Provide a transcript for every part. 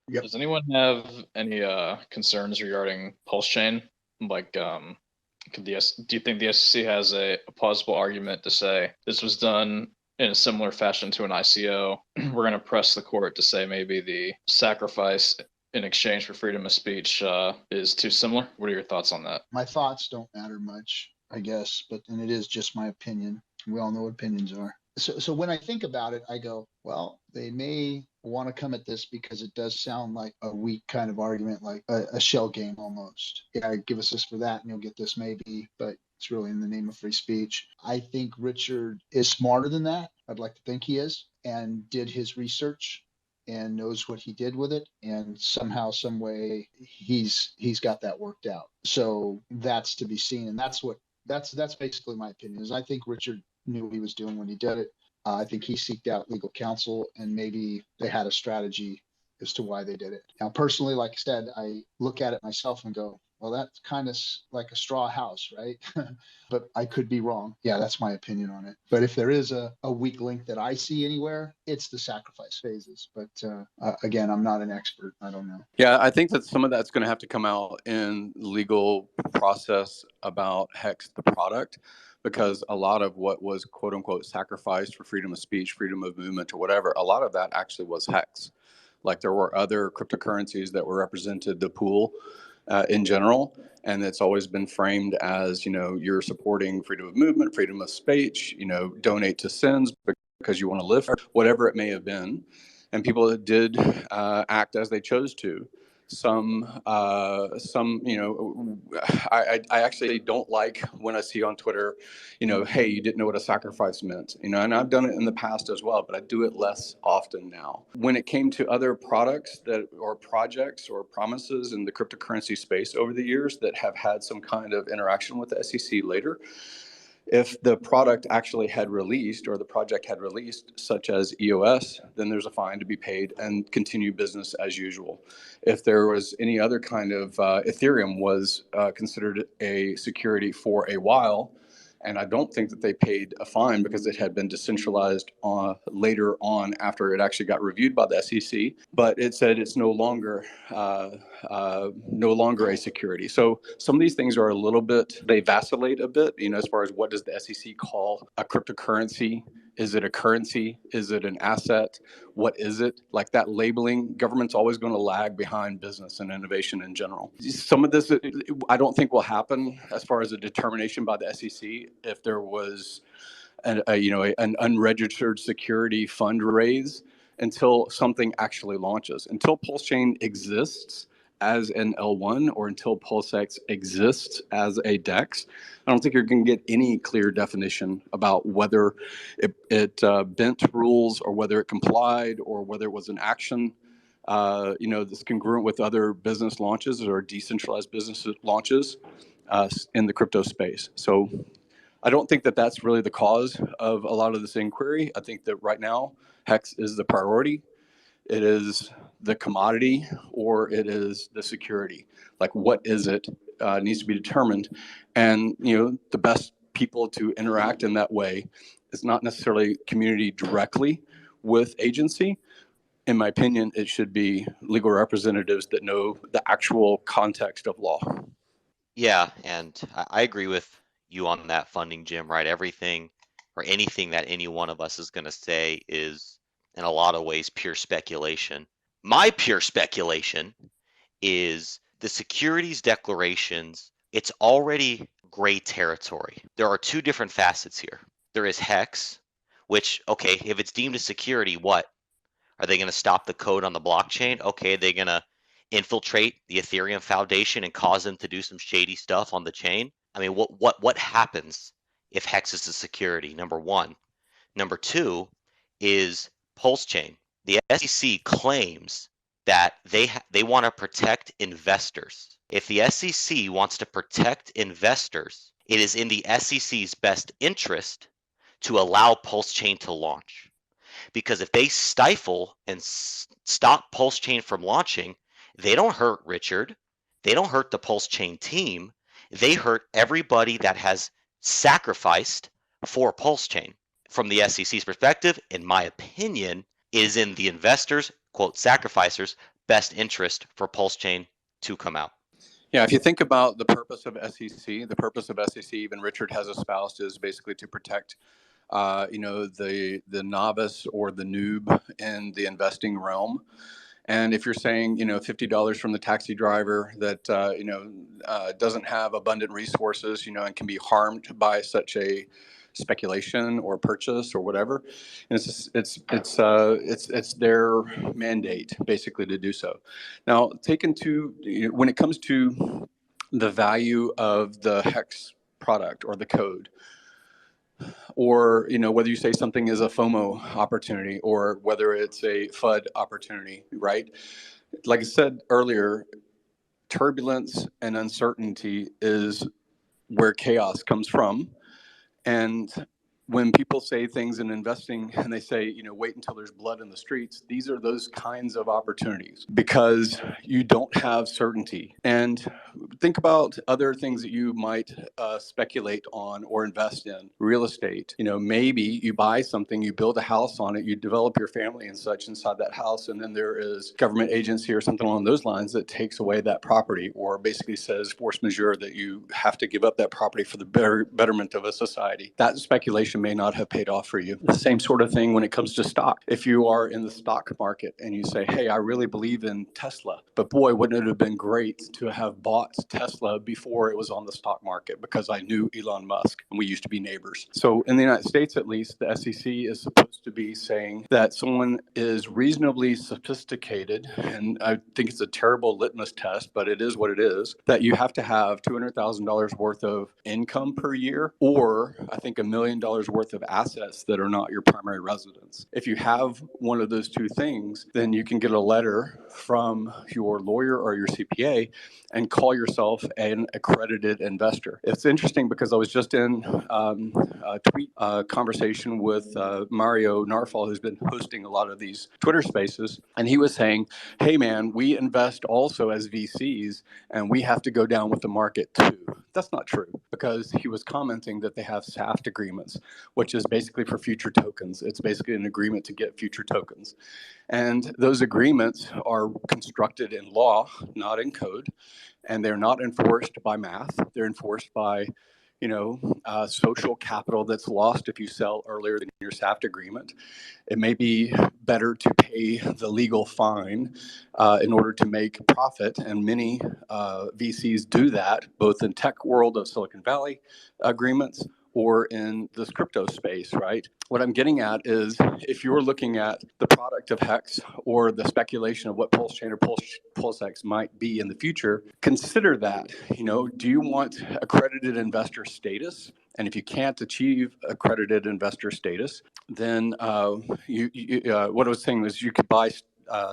Yep. Does anyone have any concerns regarding PulseChain? Like, do you think the SEC has a plausible argument to say this was done in a similar fashion to an ICO? We're going to press the court to say maybe the sacrifice in exchange for freedom of speech is too similar. What are your thoughts on that? My thoughts don't matter much, I guess, but and it is just my opinion. We all know what opinions are. So when I think about it, I go, well, they may want to come at this because it does sound like a weak kind of argument, like a shell game almost. Yeah, give us this for that, and you'll get this maybe, but it's really in the name of free speech. I think Richard is smarter than that. I'd like to think he is, and did his research and knows what he did with it, and somehow some way he's got that worked out. So that's to be seen, and that's basically my opinion. Is I think Richard knew what he was doing when he did it. I think he seeked out legal counsel, and maybe they had a strategy as to why they did it. Now, personally, like I said, I look at it myself and go, well, that's kind of like a straw house, right? But I could be wrong. Yeah, that's my opinion on it. But if there is a weak link that I see anywhere, it's the sacrifice phases. But again, I'm not an expert. I don't know. Yeah, I think that some of that's going to have to come out in legal process about Hex, the product, because a lot of what was quote unquote sacrificed for freedom of speech, freedom of movement, or whatever, a lot of that actually was Hex. Like there were other cryptocurrencies that were represented the pool in general, and it's always been framed as, you know, you're supporting freedom of movement, freedom of speech, you know, donate to sins because you want to live, whatever it may have been. And people did act as they chose to. Some, you know, I actually don't like when I see on Twitter, you know, hey, you didn't know what a sacrifice meant, you know, and I've done it in the past as well, but I do it less often now. When it came to other products that, or projects or promises in the cryptocurrency space over the years that have had some kind of interaction with the SEC later, if the product actually had released or the project had released, such as EOS, then there's a fine to be paid and continue business as usual. If there was any other kind of Ethereum was considered a security for a while, and I don't think that they paid a fine because it had been decentralized later on after it actually got reviewed by the SEC. But it said it's no longer a security. So some of these things are a little bit, they vacillate a bit, you know, as far as what does the SEC call a cryptocurrency? Is it a currency? Is it an asset? What is it? Like that labeling, government's always going to lag behind business and innovation in general. Some of this, I don't think will happen as far as a determination by the SEC if there was an unregistered security fundraise until something actually launches. Until PulseChain exists as an L1 or until pulsex exists as a DEX, I don't think you're going to get any clear definition about whether it bent rules or whether it complied or whether it was an action that's congruent with other business launches or decentralized business launches in the crypto space. So I don't think that that's really the cause of a lot of this inquiry. I think that right now, Hex is the priority. It is the commodity or it is the security. Like, what is it needs to be determined. And, you know, the best people to interact in that way is not necessarily community directly with agency. In my opinion, it should be legal representatives that know the actual context of law. Yeah, and I agree with you on that funding, Jim, right? Everything or anything that any one of us is going to say is, in a lot of ways, pure speculation. My pure speculation is the securities declarations, it's already gray territory. There are two different facets here. There is Hex, which, okay, if it's deemed a security, what? Are they going to stop the code on the blockchain? Okay, they're going to infiltrate the Ethereum Foundation and cause them to do some shady stuff on the chain? I mean, what happens if Hex is a security? Number one. Number two is PulseChain. The SEC claims that they want to protect investors. If the SEC wants to protect investors, it is in the SEC's best interest to allow PulseChain to launch. Because if they stifle and stop PulseChain from launching, they don't hurt Richard. They don't hurt the PulseChain team. They hurt everybody that has sacrificed for PulseChain. From the SEC's perspective, in my opinion, is in the investors, quote, sacrificers' best interest for PulseChain to come out. Yeah, if you think about the purpose of SEC, the purpose of SEC, even Richard has espoused, is basically to protect, the novice or the noob in the investing realm. And if you're saying, $50 from the taxi driver that, doesn't have abundant resources, and can be harmed by such a speculation or purchase or whatever, and it's their mandate basically to do so. Now, when it comes to the value of the hex product or the code, or whether you say something is a FOMO opportunity or whether it's a FUD opportunity, right? Like I said earlier, turbulence and uncertainty is where chaos comes from. And when people say things in investing and they say, wait until there's blood in the streets, these are those kinds of opportunities because you don't have certainty. And think about other things that you might speculate on or invest in. Real estate, maybe you buy something, you build a house on it, you develop your family and such inside that house, and then there is government agency or something along those lines that takes away that property or basically says force majeure that you have to give up that property for the betterment of a society. That speculation may not have paid off for you. The same sort of thing when it comes to stock. If you are in the stock market and you say, hey, I really believe in Tesla, but boy, wouldn't it have been great to have bought Tesla before it was on the stock market because I knew Elon Musk and we used to be neighbors. So in the United States, at least, the SEC is supposed to be saying that someone is reasonably sophisticated, and I think it's a terrible litmus test, but it is what it is, that you have to have $200,000 worth of income per year, or I think $1 million worth of assets that are not your primary residence. If you have one of those two things, then you can get a letter from your lawyer or your CPA and call yourself an accredited investor. It's interesting because I was just in a tweet conversation with Mario Narfal, who's been hosting a lot of these Twitter spaces, and he was saying, hey man, we invest also as VCs and we have to go down with the market too. That's not true, because he was commenting that they have SAFT agreements, which is basically for future tokens. It's basically an agreement to get future tokens. And those agreements are constructed in law, not in code, and they're not enforced by math. They're enforced by social capital that's lost if you sell earlier than your SAFT agreement. It may be better to pay the legal fine in order to make profit, and many VCs do that, both in tech world of Silicon Valley agreements or in this crypto space, right? What I'm getting at is if you're looking at the product of Hex or the speculation of what PulseChain or pulsex might be in the future, consider that. Do you want accredited investor status? And if you can't achieve accredited investor status, then what I was saying was you could buy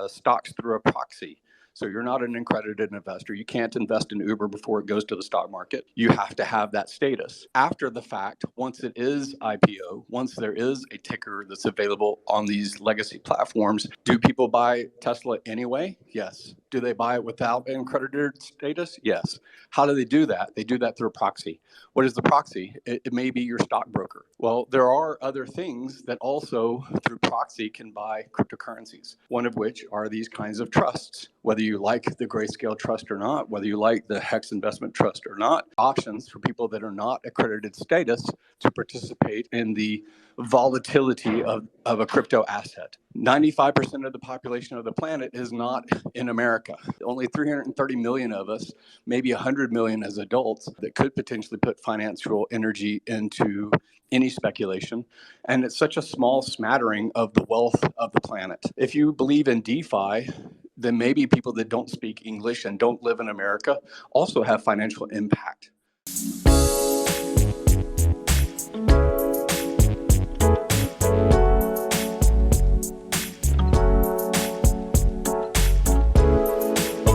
stocks through a proxy. So you're not an accredited investor. You can't invest in Uber before it goes to the stock market. You have to have that status. After the fact, once it is IPO, once there is a ticker that's available on these legacy platforms, do people buy Tesla anyway? Yes. Do they buy it without an accredited status? Yes. How do they do that? They do that through a proxy. What is the proxy? It may be your stockbroker. Well, there are other things that also through proxy can buy cryptocurrencies, one of which are these kinds of trusts. Whether you like the Grayscale Trust or not, whether you like the Hex Investment Trust or not, options for people that are not accredited status to participate in the volatility of a crypto asset. 95% of the population of the planet is not in America. Only 330 million of us, maybe 100 million as adults, that could potentially put financial energy into any speculation. And it's such a small smattering of the wealth of the planet. If you believe in DeFi, then maybe people that don't speak English and don't live in America also have financial impact.